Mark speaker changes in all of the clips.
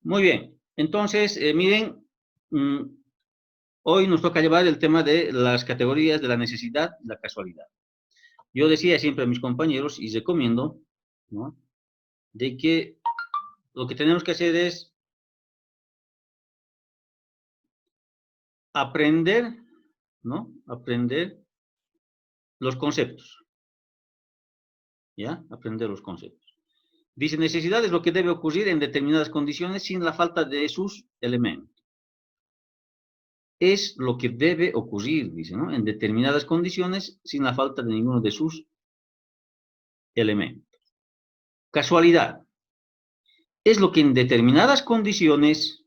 Speaker 1: Muy bien. Entonces, miren, hoy nos toca llevar el tema de las categorías de la necesidad y la casualidad. Yo decía siempre a mis compañeros y recomiendo, ¿no?, de que lo que tenemos que hacer es aprender, ¿no? Aprender los conceptos, ¿ya? Aprender los conceptos. Dice, necesidad es lo que debe ocurrir en determinadas condiciones sin la falta de sus elementos. Es lo que debe ocurrir, dice, ¿no?, en determinadas condiciones sin la falta de ninguno de sus elementos. Casualidad es lo que en determinadas condiciones,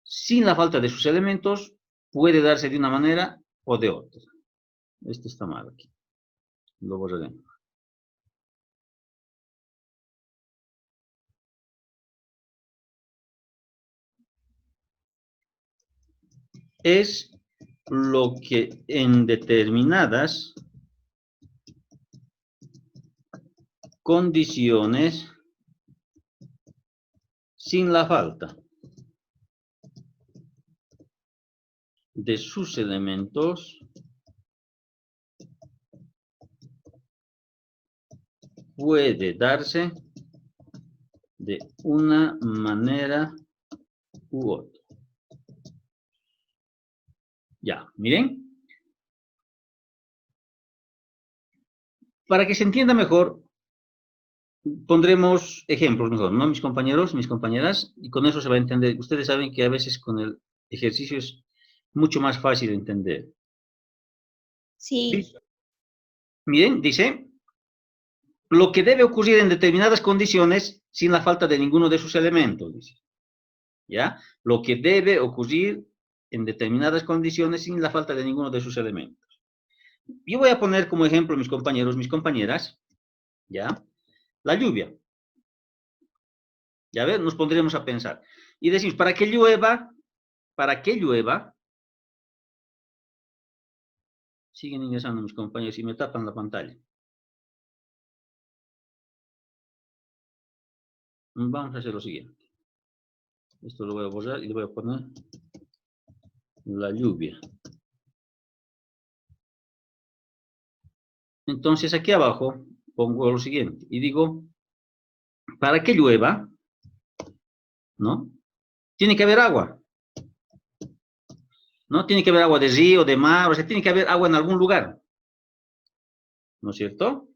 Speaker 1: sin la falta de sus elementos, puede darse de una manera o de otra. Esto está mal aquí. Lo borraremos. Es lo que en determinadas condiciones, sin la falta de sus elementos, puede darse de una manera u otra. Ya, miren. Para que se entienda mejor, pondremos ejemplos mejor, ¿no? Mis compañeros, mis compañeras, y con eso se va a entender. Ustedes saben que a veces con el ejercicio es mucho más fácil de entender.
Speaker 2: Sí.
Speaker 1: Miren, dice, lo que debe ocurrir en determinadas condiciones sin la falta de ninguno de sus elementos, dice. ¿Ya? Lo que debe ocurrir en determinadas condiciones sin la falta de ninguno de sus elementos. Yo voy a poner como ejemplo, mis compañeros, mis compañeras, ¿ya? La lluvia. Ya ves, nos pondremos a pensar. Y decimos, para que llueva, siguen ingresando mis compañeros y me tapan la pantalla. Vamos a hacer lo siguiente. Esto lo voy a borrar y le voy a poner la lluvia. Entonces aquí abajo pongo lo siguiente y digo, para que llueva, ¿no?, tiene que haber agua, ¿no? Tiene que haber agua de río, de mar, o sea, tiene que haber agua en algún lugar, ¿no es cierto?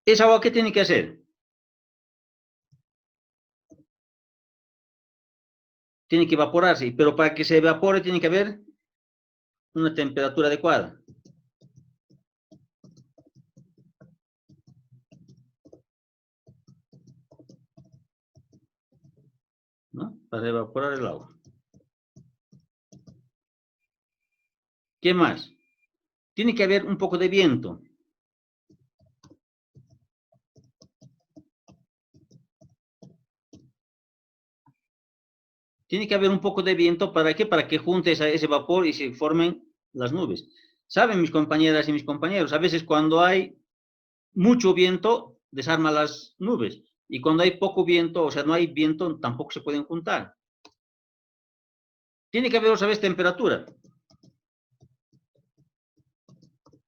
Speaker 1: ¿Esa agua qué tiene que hacer? Tiene que evaporarse, pero para que se evapore tiene que haber una temperatura adecuada. ¿No? Para evaporar el agua. ¿Qué más? Tiene que haber un poco de viento. Tiene que haber un poco de viento, ¿para qué? Para que junte ese vapor y se formen las nubes. ¿Saben, mis compañeras y mis compañeros? A veces cuando hay mucho viento, desarma las nubes. Y cuando hay poco viento, o sea, no hay viento, tampoco se pueden juntar. Tiene que haber otra vez temperatura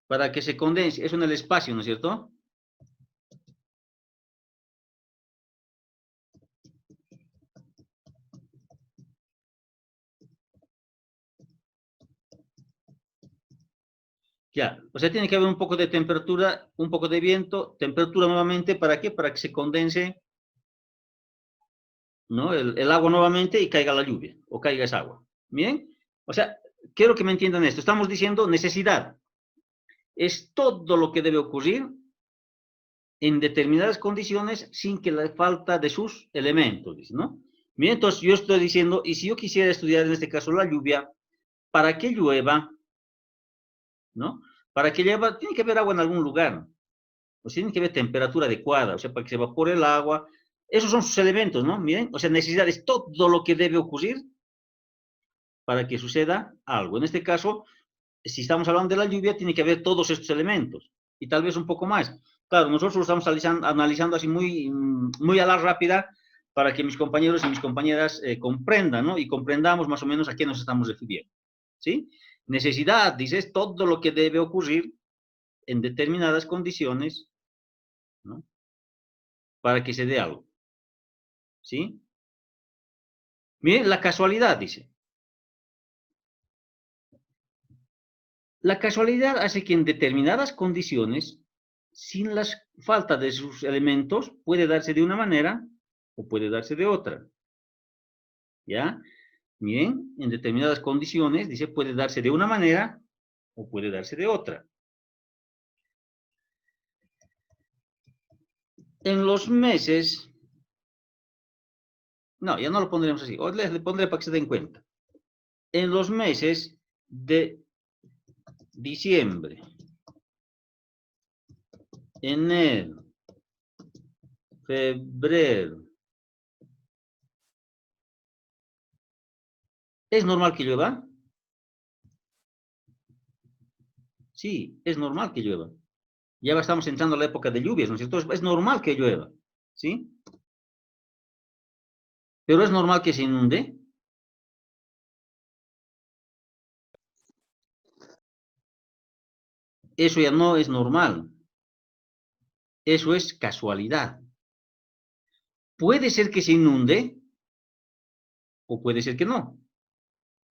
Speaker 1: para que se condense. Eso en el espacio, ¿no es cierto? Ya, o sea, tiene que haber un poco de temperatura, un poco de viento, temperatura nuevamente, ¿para qué? Para que se condense, ¿no?, el agua nuevamente y caiga la lluvia, o caiga esa agua. ¿Bien? O sea, quiero que me entiendan esto. Estamos diciendo necesidad. Es todo lo que debe ocurrir en determinadas condiciones sin que la falta de sus elementos, ¿no? Bien, entonces yo estoy diciendo, y si yo quisiera estudiar en este caso la lluvia, para que llueva, ¿no? Para que llueva, tiene que haber agua en algún lugar, o sea, tiene que haber temperatura adecuada, o sea, para que se evapore el agua. Esos son sus elementos, ¿no? Miren, o sea, necesidad es todo lo que debe ocurrir para que suceda algo. En este caso, si estamos hablando de la lluvia, tiene que haber todos estos elementos, y tal vez un poco más. Claro, nosotros lo estamos analizando así muy, muy a la rápida, para que mis compañeros y mis compañeras comprendan, ¿no? Y comprendamos más o menos a qué nos estamos refiriendo, ¿sí? Necesidad, dices, todo lo que debe ocurrir en determinadas condiciones, ¿no? Para que se dé algo, ¿sí? Miren, la casualidad, dice. La casualidad hace que en determinadas condiciones, sin la falta de sus elementos, puede darse de una manera o puede darse de otra, ¿ya? Miren, en determinadas condiciones, dice, puede darse de una manera o puede darse de otra. En los meses, no, ya no lo pondremos así, hoy le pondré para que se den cuenta. En los meses de diciembre, enero, febrero, ¿es normal que llueva? Sí, es normal que llueva. Ya estamos entrando a la época de lluvias, ¿no es cierto? Es normal que llueva, ¿sí? Pero es normal que se inunde. Eso ya no es normal. Eso es casualidad. Puede ser que se inunde o puede ser que no.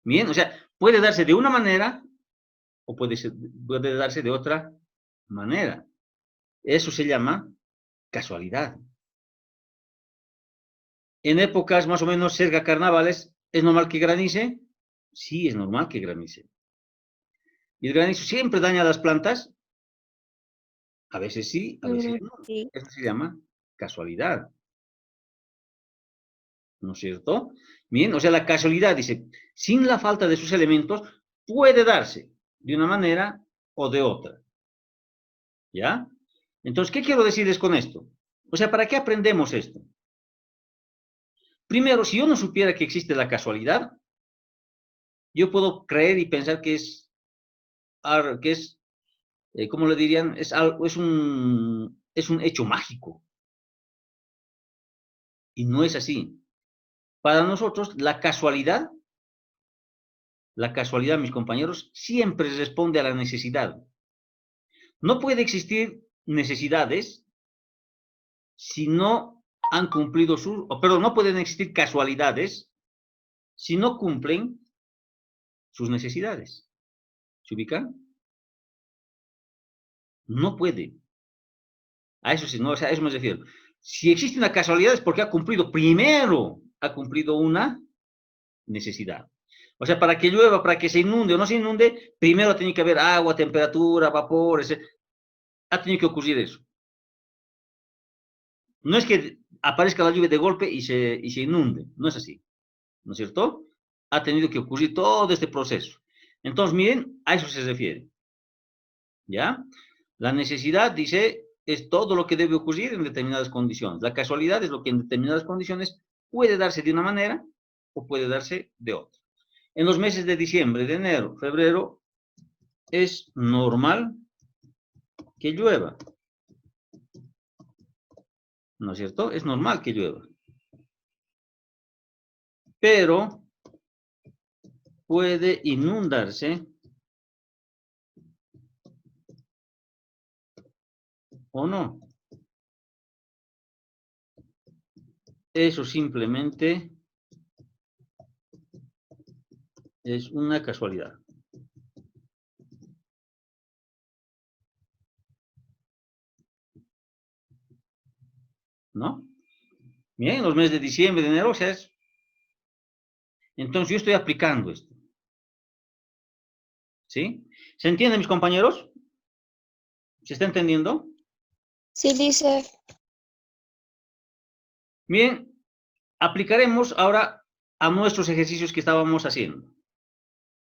Speaker 1: Bien, o sea, puede darse de una manera o puede darse de otra manera. Eso se llama casualidad. En épocas más o menos cerca a carnavales, ¿es normal que granice? Sí, es normal que granice. ¿Y el granizo siempre daña las plantas? A veces sí, a veces no.
Speaker 2: Sí.
Speaker 1: Eso se llama casualidad, ¿no es cierto? Bien, o sea, la casualidad, dice, sin la falta de sus elementos, puede darse de una manera o de otra. ¿Ya? Entonces, ¿qué quiero decirles con esto? O sea, ¿para qué aprendemos esto? Primero, si yo no supiera que existe la casualidad, yo puedo creer y pensar que es ¿cómo le dirían? Es un hecho mágico. Y no es así. Para nosotros, la casualidad, mis compañeros, siempre responde a la necesidad. No puede existir necesidades si no han cumplido perdón, no pueden existir casualidades si no cumplen sus necesidades. ¿Se ubican? No puede. A eso sí, no, o sea, a eso me refiero. Si existe una casualidad es porque ha cumplido una necesidad. O sea, para que llueva, para que se inunde o no se inunde, primero tiene que haber agua, temperatura, vapores. Ha tenido que ocurrir eso. No es que aparezca la lluvia de golpe y se inunde. No es así. ¿No es cierto? Ha tenido que ocurrir todo este proceso. Entonces, miren, a eso se refiere. ¿Ya? La necesidad, dice, es todo lo que debe ocurrir en determinadas condiciones. La casualidad es lo que en determinadas condiciones puede darse de una manera o puede darse de otra. En los meses de diciembre, de enero, febrero, es normal que llueva, ¿no es cierto? Es normal que llueva, pero puede inundarse o no. Eso simplemente es una casualidad, ¿no? Bien, en los meses de diciembre, de enero, o sea, entonces yo estoy aplicando esto, ¿sí? ¿Se entiende, mis compañeros? ¿Se está entendiendo?
Speaker 2: Sí, dice.
Speaker 1: Bien, aplicaremos ahora a nuestros ejercicios que estábamos haciendo,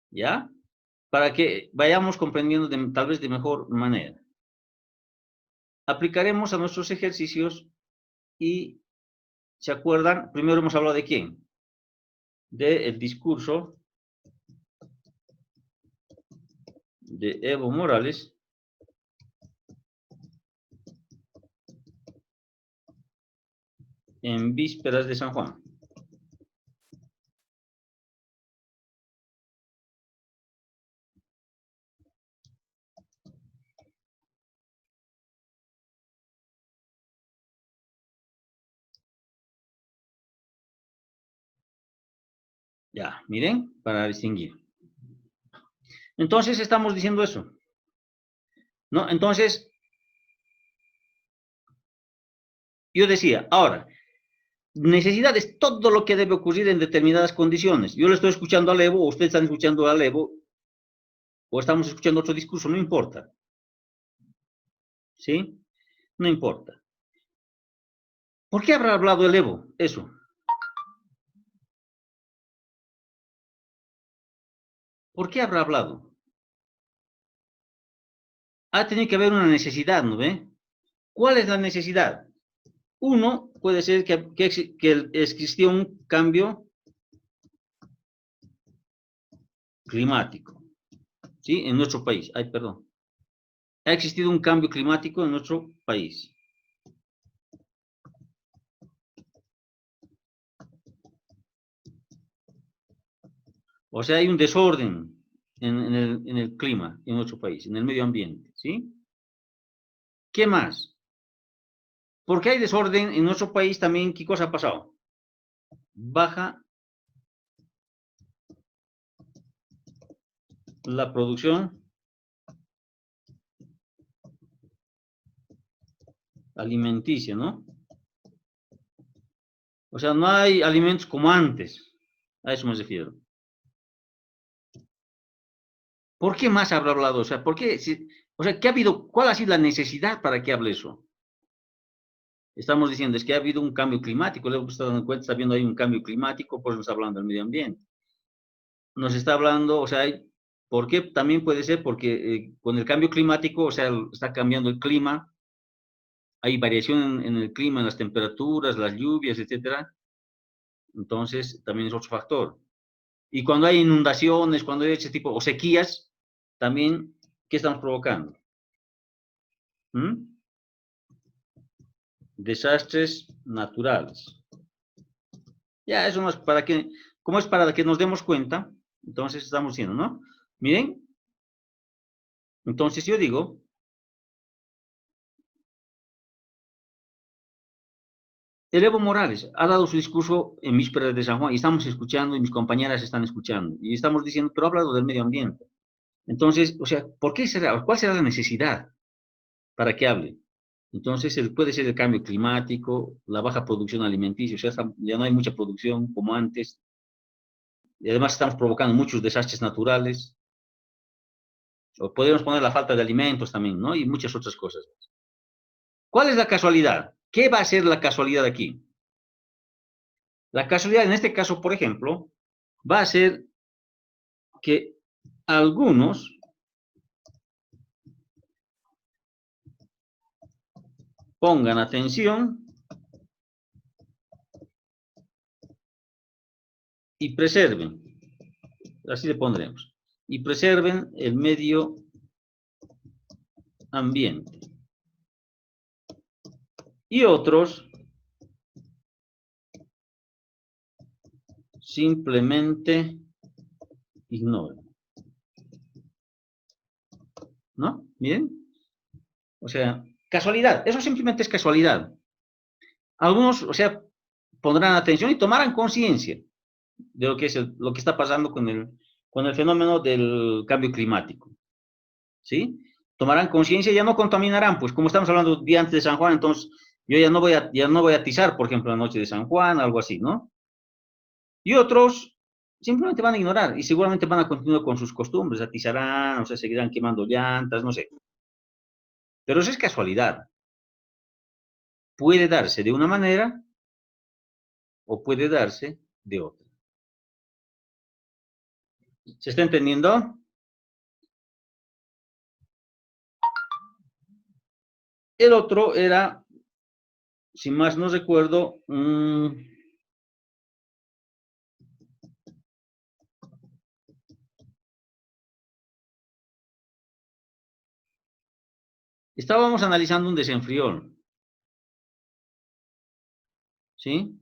Speaker 1: ¿ya? Para que vayamos comprendiendo tal vez de mejor manera. Aplicaremos a nuestros ejercicios y, ¿se acuerdan? Primero hemos hablado de quién. Del discurso de Evo Morales en vísperas de San Juan. Ya, miren, para distinguir. Entonces estamos diciendo eso, ¿no? Entonces, yo decía, ahora, necesidad es todo lo que debe ocurrir en determinadas condiciones. Yo le estoy escuchando a Evo, o ustedes están escuchando a Evo, o estamos escuchando otro discurso, no importa. ¿Sí? No importa. ¿Por qué habrá hablado el Evo? Eso. ¿Por qué habrá hablado? Ha tenido que haber una necesidad, ¿no ve? ¿Cuál es la necesidad? Uno, puede ser que existió un cambio climático, ¿sí? En nuestro país. Ay, perdón. Ha existido un cambio climático en nuestro país. O sea, hay un desorden en el clima en nuestro país, en el medio ambiente, ¿sí? ¿Qué más? Porque hay desorden en nuestro país también, ¿qué cosa ha pasado? Baja la producción alimenticia, ¿no? O sea, no hay alimentos como antes. A eso me refiero. ¿Por qué más habrá hablado? O sea, ¿por qué? O sea, ¿qué ha habido? ¿Cuál ha sido la necesidad para que hable eso? Estamos diciendo, es que ha habido un cambio climático, luego está dando cuenta, está viendo ahí un cambio climático, pues nos está hablando del medio ambiente. Nos está hablando, o sea, ¿por qué? También puede ser porque con el cambio climático, o sea, está cambiando el clima, hay variación en el clima, en las temperaturas, las lluvias, etcétera. Entonces, también es otro factor. Y cuando hay inundaciones, cuando hay ese tipo, o sequías, también, ¿qué estamos provocando? ¿Mm? Desastres naturales. Ya, eso no es para que, como es para que nos demos cuenta, entonces estamos diciendo, ¿no? Miren, entonces yo digo, el Evo Morales ha dado su discurso en vísperas de San Juan y estamos escuchando y mis compañeras están escuchando y estamos diciendo, pero ha hablado del medio ambiente. Entonces, o sea, ¿por qué será? ¿Cuál será la necesidad para que hable? Entonces, puede ser el cambio climático, la baja producción alimenticia, o sea, ya no hay mucha producción como antes, y además estamos provocando muchos desastres naturales, o podemos poner la falta de alimentos también, ¿no? Y muchas otras cosas. ¿Cuál es la casualidad? ¿Qué va a ser la casualidad aquí? La casualidad en este caso, por ejemplo, va a ser que algunos pongan atención y preserven, así le pondremos, y preserven el medio ambiente. Y otros simplemente ignoran, ¿no? Miren, o sea, casualidad, eso simplemente es casualidad. Algunos, o sea, pondrán atención y tomarán conciencia de lo que es lo que está pasando con el fenómeno del cambio climático, ¿sí? Tomarán conciencia y ya no contaminarán, pues como estamos hablando día antes de San Juan, entonces yo ya no voy a atizar, por ejemplo, la noche de San Juan, algo así, ¿no? Y otros simplemente van a ignorar y seguramente van a continuar con sus costumbres, atizarán, o sea, seguirán quemando llantas, no sé. Pero eso es casualidad. Puede darse de una manera o puede darse de otra. ¿Se está entendiendo? El otro era, si más no recuerdo, estábamos analizando un desenfriol. ¿sí?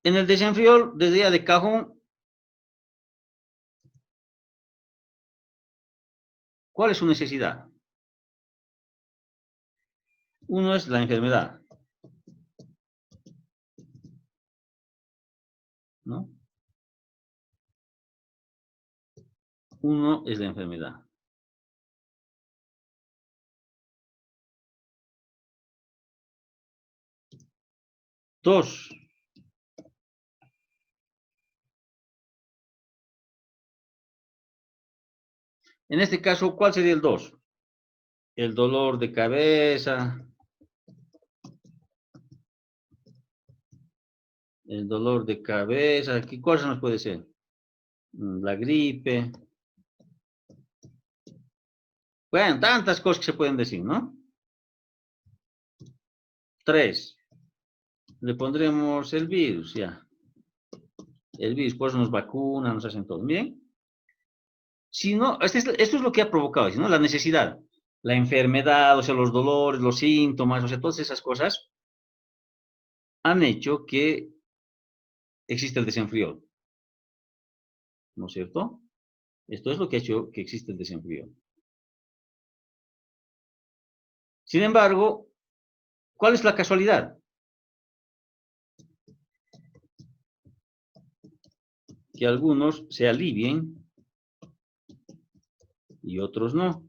Speaker 1: En el desenfriol, desde ya de cajón, ¿cuál es su necesidad? Uno es la enfermedad, ¿no? Uno es la enfermedad. Dos, en este caso, ¿cuál sería el dos? El dolor de cabeza, el dolor de cabeza, ¿qué cosa nos puede ser? La gripe. Bueno, tantas cosas que se pueden decir, ¿no? Tres, le pondremos el virus, ya. El virus, pues nos vacunan, nos hacen todo. Miren, si no, esto es lo que ha provocado, ¿no? La necesidad, la enfermedad, o sea, los dolores, los síntomas, o sea, todas esas cosas han hecho que exista el desenfrío, ¿no es cierto? Esto es lo que ha hecho que exista el desenfrío. Sin embargo, ¿cuál es la casualidad? Que algunos se alivien y otros no.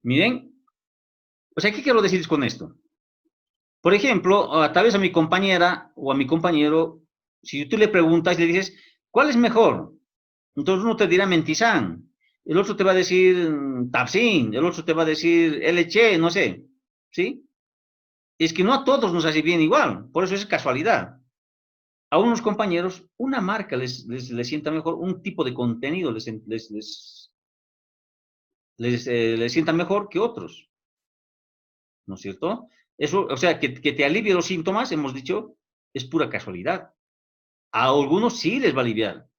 Speaker 1: Miren, o sea, ¿qué quiero decir con esto? Por ejemplo, tal vez a mi compañera o a mi compañero, si tú le preguntas, le dices, ¿cuál es mejor? Entonces uno te dirá Mentizán, el otro te va a decir Tapsin, el otro te va a decir LC, no sé, ¿sí? Es que no a todos nos hace bien igual, por eso es casualidad. A unos compañeros, una marca les sienta mejor, un tipo de contenido les sienta mejor que otros, ¿no es cierto? Eso, o sea, que te alivie los síntomas, hemos dicho, es pura casualidad. A algunos sí les va a aliviar,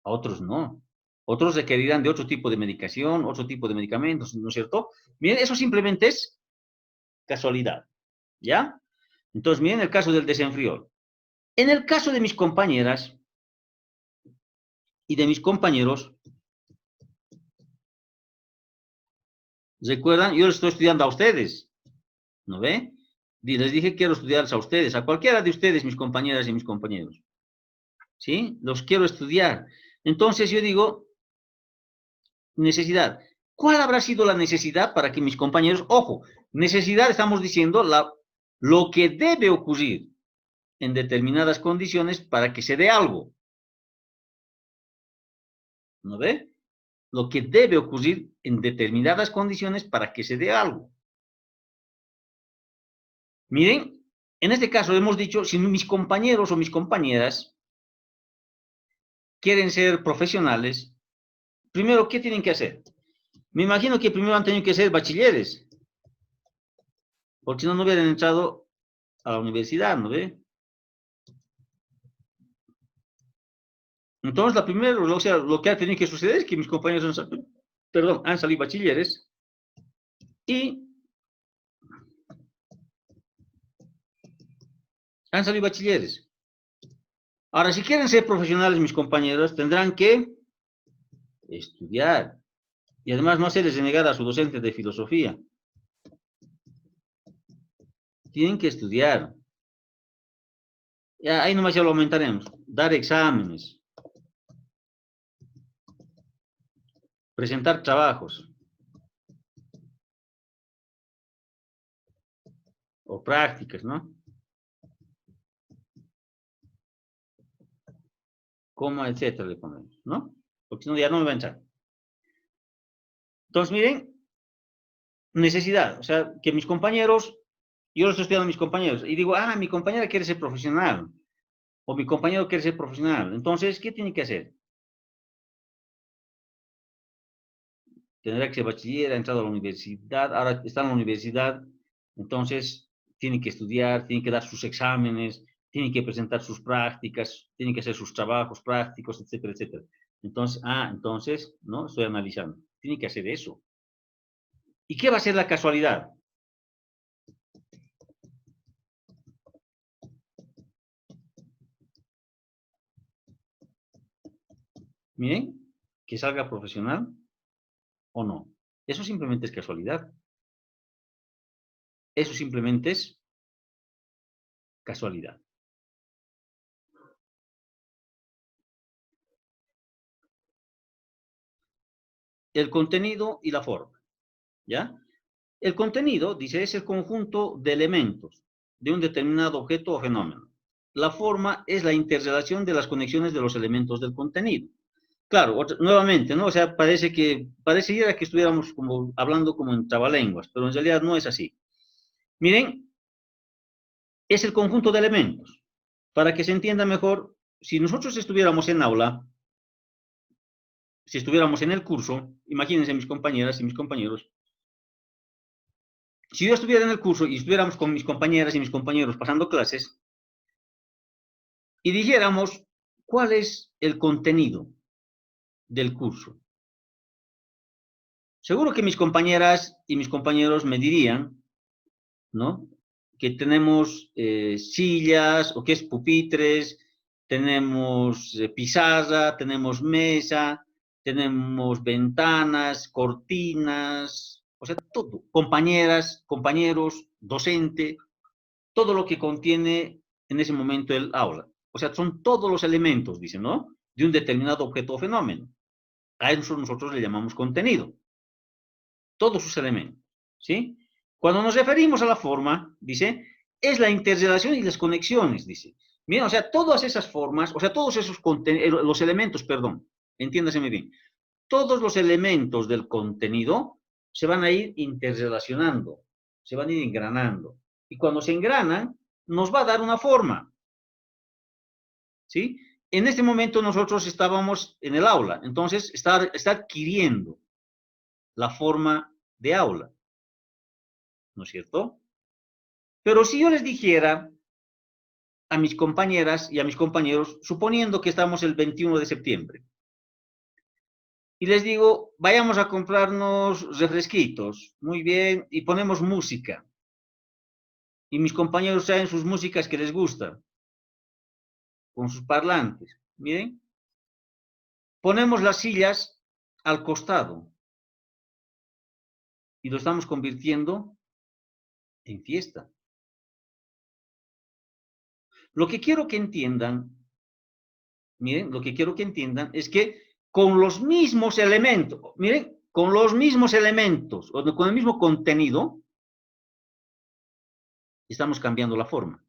Speaker 1: a otros no. Otros requerirán de otro tipo de medicación, otro tipo de medicamentos, ¿no es cierto? Miren, eso simplemente es casualidad, ¿ya? Entonces, miren el caso del desenfrío. En el caso de mis compañeras y de mis compañeros, recuerdan, yo les estoy estudiando a ustedes, ¿no ve? Y les dije quiero estudiarles a ustedes, a cualquiera de ustedes, mis compañeras y mis compañeros, ¿sí? Los quiero estudiar. Entonces yo digo, necesidad. ¿Cuál habrá sido la necesidad para que mis compañeros, ojo, necesidad estamos diciendo lo que debe ocurrir en determinadas condiciones para que se dé algo, ¿no ve? Lo que debe ocurrir en determinadas condiciones para que se dé algo. Miren, en este caso hemos dicho, si mis compañeros o mis compañeras quieren ser profesionales, primero, ¿qué tienen que hacer? Me imagino que primero han tenido que ser bachilleres, porque si no, no hubieran entrado a la universidad, ¿no ve? Entonces, la primera, o sea, lo que ha tenido que suceder es que mis compañeros han salido bachilleres y han salido bachilleres. Ahora, si quieren ser profesionales, mis compañeros, tendrán que estudiar y además no hacerles renegar a su docente de filosofía. Tienen que estudiar. Ya, ahí nomás ya lo aumentaremos. Dar exámenes, presentar trabajos o prácticas, ¿no? Coma, etcétera, le ponemos, ¿no? Porque si no, ya no me va a entrar. Entonces, miren, necesidad, o sea, que mis compañeros, yo lo estoy estudiando a mis compañeros, y digo, mi compañera quiere ser profesional, o mi compañero quiere ser profesional, entonces, ¿qué tiene que hacer? Tendrá que ser bachiller, ha entrado a la universidad, ahora está en la universidad, entonces tiene que estudiar, tiene que dar sus exámenes, tiene que presentar sus prácticas, tiene que hacer sus trabajos prácticos, etcétera, etcétera. Entonces, ¿no? Estoy analizando. Tiene que hacer eso. ¿Y qué va a ser la casualidad? Miren, que salga profesional o no. Eso simplemente es casualidad. Eso simplemente es casualidad. El contenido y la forma, ¿ya? El contenido, dice, es el conjunto de elementos de un determinado objeto o fenómeno. La forma es la interrelación de las conexiones de los elementos del contenido. Claro, nuevamente, ¿no? O sea, pareciera que estuviéramos como hablando como en trabalenguas, pero en realidad no es así. Miren, es el conjunto de elementos. Para que se entienda mejor, si nosotros estuviéramos en aula, si estuviéramos en el curso, imagínense mis compañeras y mis compañeros, si yo estuviera en el curso y estuviéramos con mis compañeras y mis compañeros pasando clases y dijéramos cuál es el contenido del curso, seguro que mis compañeras y mis compañeros me dirían, ¿no? Que tenemos sillas o que es pupitres, tenemos pizarra, tenemos mesa, tenemos ventanas, cortinas, o sea, todo, compañeras, compañeros, docente, todo lo que contiene en ese momento el aula. O sea, son todos los elementos, dicen, ¿no? De un determinado objeto o fenómeno. A eso nosotros le llamamos contenido. Todos sus elementos, ¿sí? Cuando nos referimos a la forma, dice, es la interrelación y las conexiones, dice. Miren, o sea, todas esas formas, o sea, todos esos los elementos, perdón, entiéndaseme bien, todos los elementos del contenido se van a ir interrelacionando, se van a ir engranando. Y cuando se engranan, nos va a dar una forma, ¿sí? En este momento nosotros estábamos en el aula, entonces está adquiriendo la forma de aula, ¿no es cierto? Pero si yo les dijera a mis compañeras y a mis compañeros, suponiendo que estamos el 21 de septiembre, y les digo, vayamos a comprarnos refresquitos, muy bien, y ponemos música, y mis compañeros traen sus músicas que les gustan, con sus parlantes, miren, ponemos las sillas al costado, y lo estamos convirtiendo en fiesta. Lo que quiero que entiendan, miren, lo que quiero que entiendan es que con los mismos elementos, miren, con los mismos elementos, o con el mismo contenido, estamos cambiando la forma.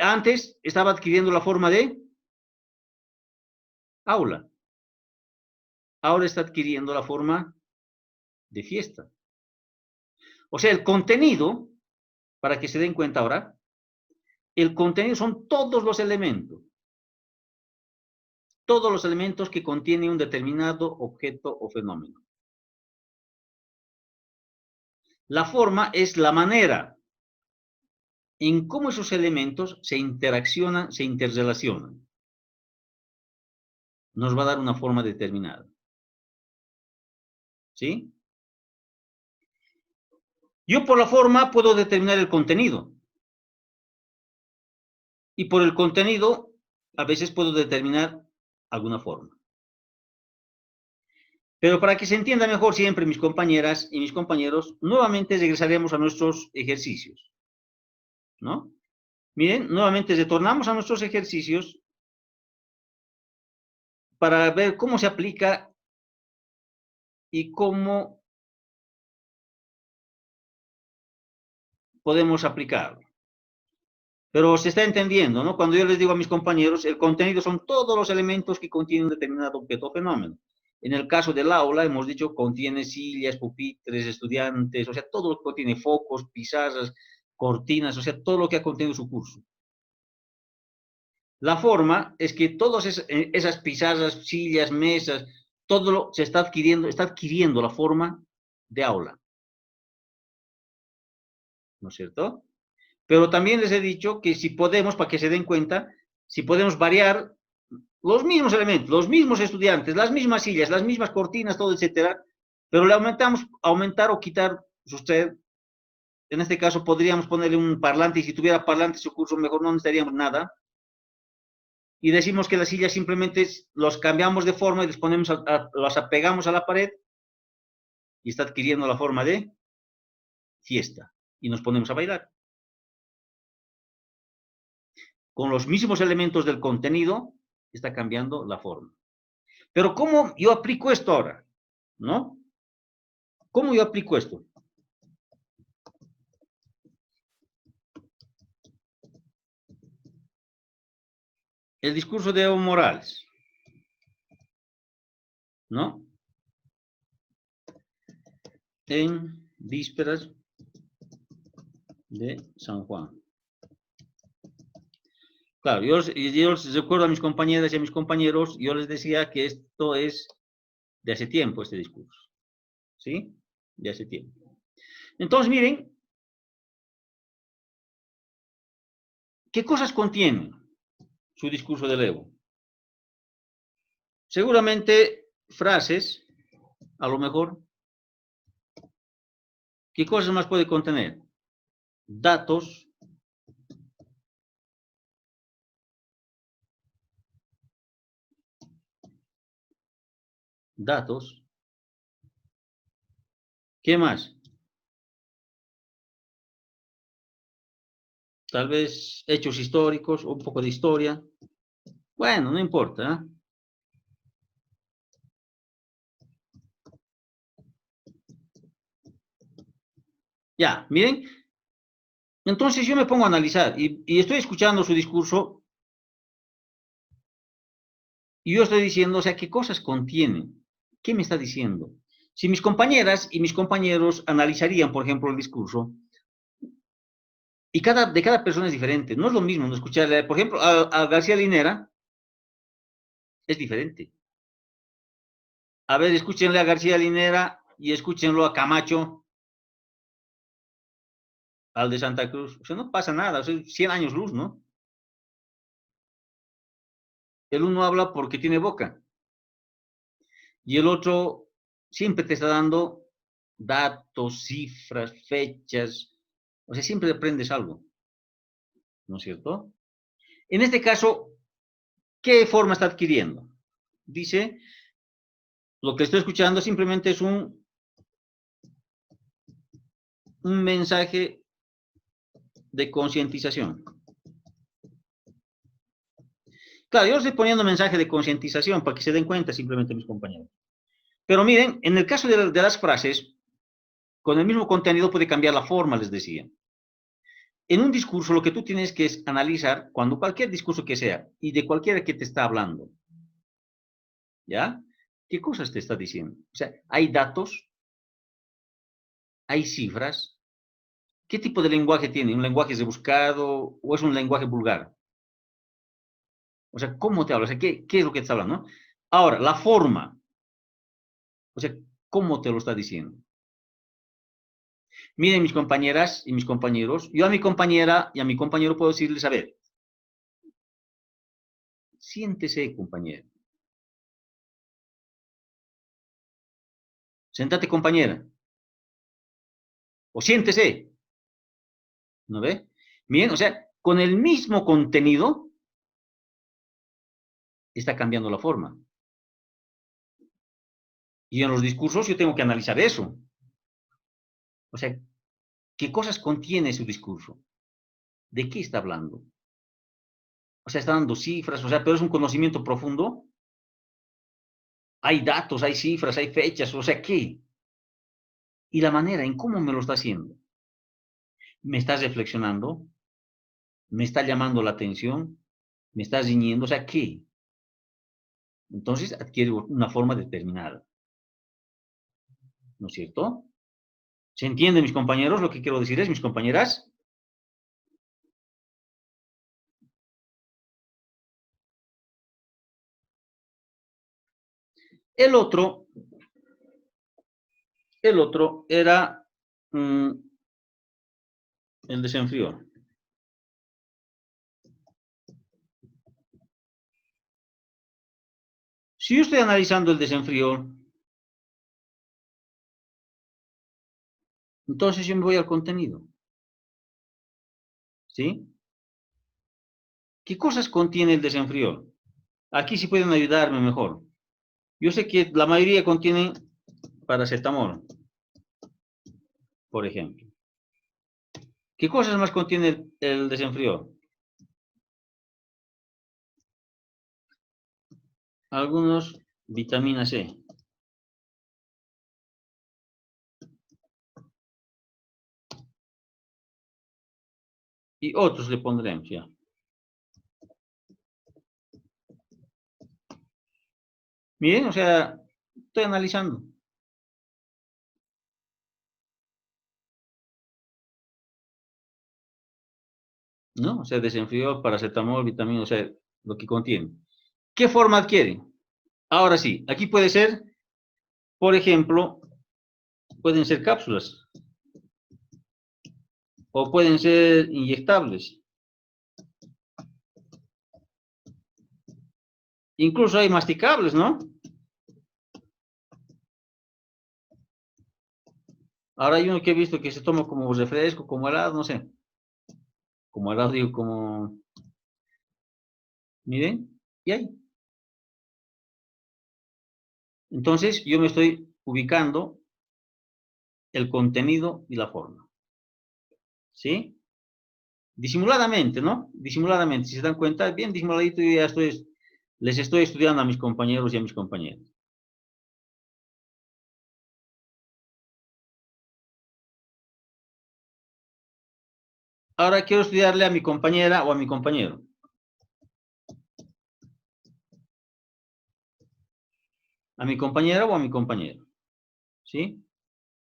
Speaker 1: Antes estaba adquiriendo la forma de aula. Ahora está adquiriendo la forma de fiesta. O sea, el contenido, para que se den cuenta ahora, el contenido son todos los elementos que contiene un determinado objeto o fenómeno. La forma es la manera en cómo esos elementos se interaccionan, se interrelacionan. Nos va a dar una forma determinada. ¿Sí? Yo por la forma puedo determinar el contenido. Y por el contenido, a veces puedo determinar alguna forma. Pero para que se entienda mejor siempre, mis compañeras y mis compañeros, nuevamente regresaremos a nuestros ejercicios, ¿no? Miren, nuevamente retornamos a nuestros ejercicios para ver cómo se aplica y cómo podemos aplicarlo. Pero se está entendiendo, ¿no? Cuando yo les digo a mis compañeros, el contenido son todos los elementos que contienen un determinado objeto o fenómeno. En el caso del aula, hemos dicho, contiene sillas, pupitres, estudiantes, o sea, todo lo que contiene focos, pizarras, cortinas, o sea, todo lo que ha contenido su curso. La forma es que todas esas pizarras, sillas, mesas, todo lo se está adquiriendo la forma de aula. ¿No es cierto? Pero también les he dicho que si podemos, para que se den cuenta, si podemos variar los mismos elementos, los mismos estudiantes, las mismas sillas, las mismas cortinas, todo, etcétera, pero le aumentar o quitar usted. En este caso podríamos ponerle un parlante, y si tuviera parlante su curso mejor no necesitaríamos nada. Y decimos que las sillas simplemente los cambiamos de forma y les ponemos las apegamos a la pared y está adquiriendo la forma de fiesta. Y nos ponemos a bailar. Con los mismos elementos del contenido, está cambiando la forma. Pero ¿cómo yo aplico esto ahora? ¿No? ¿Cómo yo aplico esto? El discurso de Evo Morales, ¿no? En vísperas de San Juan. Claro, yo recuerdo a mis compañeras y a mis compañeros, yo les decía que esto es de hace tiempo, este discurso. ¿Sí? De hace tiempo. Entonces, miren, ¿qué cosas contiene su discurso de Evo? Seguramente frases, a lo mejor. ¿Qué cosas más puede contener? Datos. Datos. ¿Qué más? Tal vez hechos históricos, un poco de historia. Bueno, no importa, ¿eh? Ya, miren. Entonces yo me pongo a analizar y estoy escuchando su discurso y yo estoy diciendo, o sea, ¿qué cosas contiene? ¿Qué me está diciendo? Si mis compañeras y mis compañeros analizarían, por ejemplo, el discurso, y de cada persona es diferente, no es lo mismo no escucharle, por ejemplo, a García Linera, es diferente. A ver, escúchenle a García Linera y escúchenlo a Camacho, al de Santa Cruz. O sea, no pasa nada, o sea, 100 años luz, ¿no? El uno habla porque tiene boca y el otro siempre te está dando datos, cifras, fechas, o sea, siempre aprendes algo, ¿no es cierto? En este caso, ¿qué forma está adquiriendo? Dice, lo que estoy escuchando simplemente es un mensaje de concientización. Claro, yo estoy poniendo mensaje de concientización para que se den cuenta simplemente mis compañeros. Pero miren, en el caso de las frases, con el mismo contenido puede cambiar la forma, les decía. En un discurso lo que tú tienes que es analizar, cuando cualquier discurso que sea, y de cualquiera que te está hablando, ¿ya? ¿Qué cosas te está diciendo? O sea, hay datos, hay cifras. ¿Qué tipo de lenguaje tiene? ¿Un lenguaje rebuscado o es un lenguaje vulgar? O sea, ¿cómo te habla? O sea, ¿qué es lo que te está hablando? Ahora, la forma. O sea, ¿cómo te lo está diciendo? Miren, mis compañeras y mis compañeros, yo a mi compañera y a mi compañero puedo decirles, a ver, siéntese, compañero. Sentate, compañera. O siéntese. ¿No ve? Miren, o sea, con el mismo contenido está cambiando la forma. Y en los discursos yo tengo que analizar eso. O sea, ¿qué cosas contiene su discurso? ¿De qué está hablando? O sea, está dando cifras, o sea, pero es un conocimiento profundo. Hay datos, hay cifras, hay fechas, o sea, ¿qué? Y la manera en cómo me lo está haciendo. ¿Me está reflexionando? ¿Me está llamando la atención? ¿Me está riñendo? O sea, ¿qué? Entonces adquiere una forma determinada. ¿No es cierto? ¿Se entiende, mis compañeros, lo que quiero decir es, mis compañeras? El otro era el desenfrío. Si yo estoy analizando el desenfrío, entonces yo me voy al contenido. ¿Sí? ¿Qué cosas contiene el desenfriol? Aquí sí pueden ayudarme mejor. Yo sé que la mayoría contienen paracetamol, por ejemplo. ¿Qué cosas más contiene el desenfriol? Algunos, vitamina C. Y otros le pondremos ya. Miren, o sea, estoy analizando. ¿No? O sea, desenfriol, paracetamol, vitamina, o sea, lo que contiene. ¿Qué forma adquiere? Ahora sí, aquí puede ser, por ejemplo, pueden ser cápsulas o pueden ser inyectables. Incluso hay masticables, ¿no? Ahora hay uno que he visto que se toma como refresco, como helado, no sé. Como helado, digo, como... Miren, y hay. Entonces, yo me estoy ubicando el contenido y la forma. ¿Sí? Disimuladamente, ¿no? Disimuladamente. Si se dan cuenta, bien disimuladito, yo ya les estoy estudiando a mis compañeros y a mis compañeras. Ahora quiero estudiarle a mi compañera o a mi compañero. A mi compañera o a mi compañero. ¿Sí?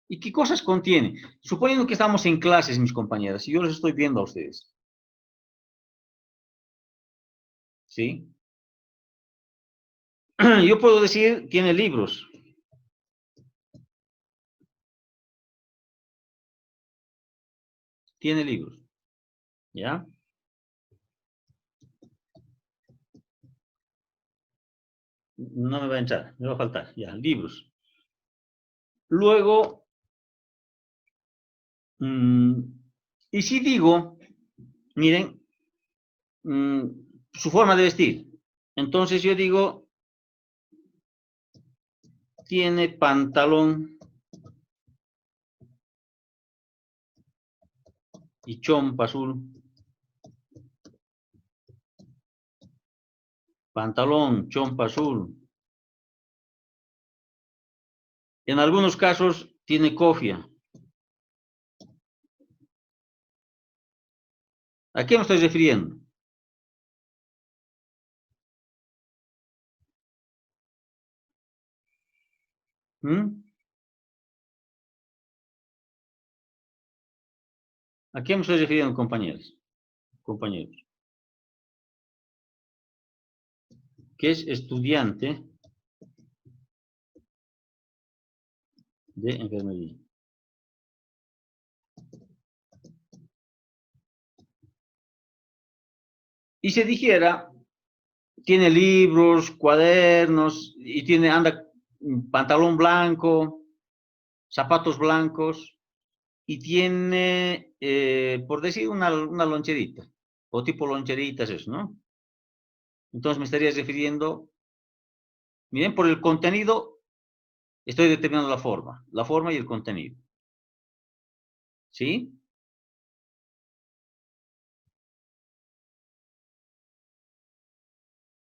Speaker 1: ¿Y qué cosas contiene? Suponiendo que estamos en clases, mis compañeras, y yo los estoy viendo a ustedes. ¿Sí? Yo puedo decir, tiene libros. Tiene libros. ¿Ya? No me va a entrar, me va a faltar. Ya, libros. Luego, y si digo, miren, su forma de vestir. Entonces yo digo, tiene pantalón y chompa azul. Pantalón, chompa azul. En algunos casos tiene cofia. ¿A qué me estoy refiriendo? ¿Mm? ¿A qué me estoy refiriendo, compañeros? Compañeros. Que es estudiante de enfermería. Y se dijera, tiene libros, cuadernos, y anda pantalón blanco, zapatos blancos, y tiene, por decir, una loncherita, o tipo loncheritas, eso, ¿no? Entonces me estaría refiriendo, miren, por el contenido estoy determinando la forma y el contenido. ¿Sí?